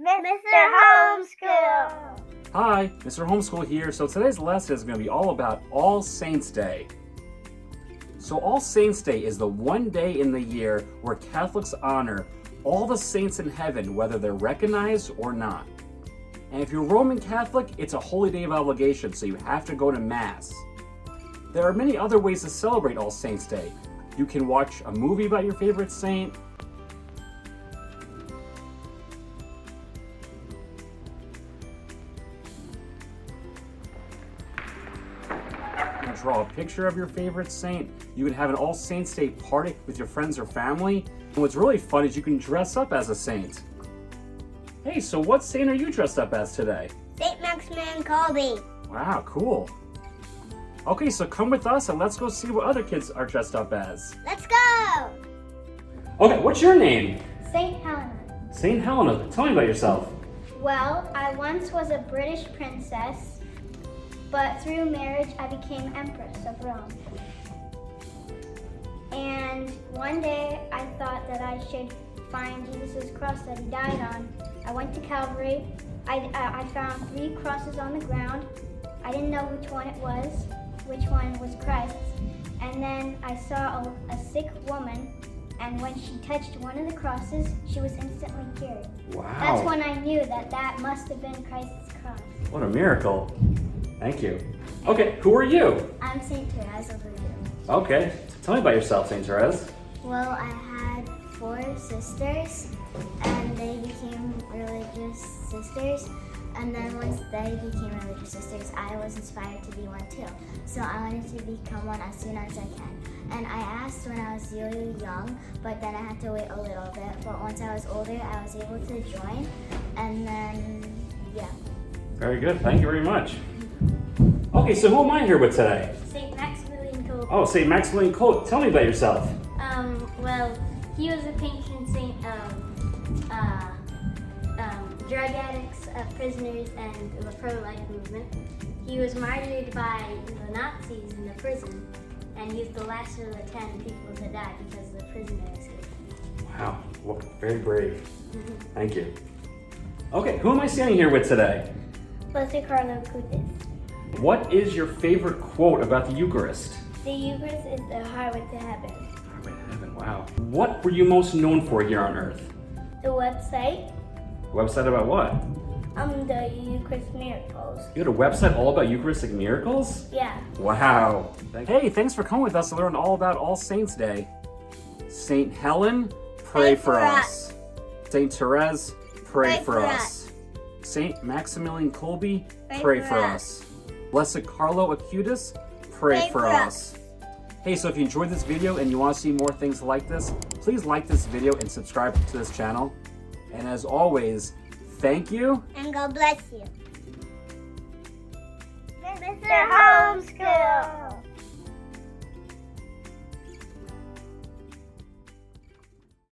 Mr. Homeschool. Hi, Mr. Homeschool here. So today's lesson is going to be all about All Saints Day. So All Saints Day is the one day in the year where Catholics honor all the saints in heaven, whether they're recognized or not. And if you're Roman Catholic, it's a holy day of obligation, so you have to go to Mass. There are many other ways to celebrate All Saints Day. You can watch a movie about your favorite saint. You can draw a picture of your favorite saint. You can have an All Saints Day party with your friends or family. And what's really fun is you can dress up as a saint. Hey, so what saint are you dressed up as today? St. Maximilian Kolbe. Wow, cool. Okay, so come with us and let's go see what other kids are dressed up as. Let's go. Okay, what's your name? St. Helena. Saint Helena. Tell me about yourself. Well, I once was a British princess, but through marriage I became Empress of Rome. And one day I thought that I should find Jesus' cross that he died on. I went to Calvary. I found 3 crosses on the ground. I didn't know which one it was, which one was Christ's. And then I saw a sick woman, and when she touched one of the crosses, she was instantly cured. Wow. That's when I knew that must have been Christ's cross. What a miracle. Thank you. Okay, who are you? I'm St. Terz of Helena. Okay, tell me about yourself, St. Terz. Well, I had 4 sisters, and they became religious sisters. And then once they became religious sisters, I was inspired to be one too. So I wanted to become one as soon as I can. And I asked when I was really young, but then I had to wait a little bit. But once I was older, I was able to join. And then, yeah. Very good, thank you very much. Okay, so who am I here with today? St. Maximilian Kolbe. Oh, St. Maximilian Kolbe. Tell me about yourself. Well, he was a patron saint of drug addicts, prisoners, and the pro-life movement. He was martyred by the Nazis in the prison, and he's the last of the 10 people to die because the prisoner escaped. Wow, well, very brave. Thank you. Okay, who am I standing here with today? Blessed Carlo Cutis. What is your favorite quote about the Eucharist? The Eucharist is the highway to heaven. Highway to heaven, wow. What were you most known for here on earth? The website, Website about what? the Eucharist miracles. You had a website all about Eucharistic miracles? Yeah. Wow. Hey, thanks for coming with us to learn all about All Saints Day. Saint Helen, pray for us. Saint Terz, pray for us. Saint Maximilian Kolbe, pray for us. Blessed Carlo Acutis, pray for us. Hey, so if you enjoyed this video and you want to see more things like this, please like this video and subscribe to this channel. And as always, thank you. And God bless you. Mr.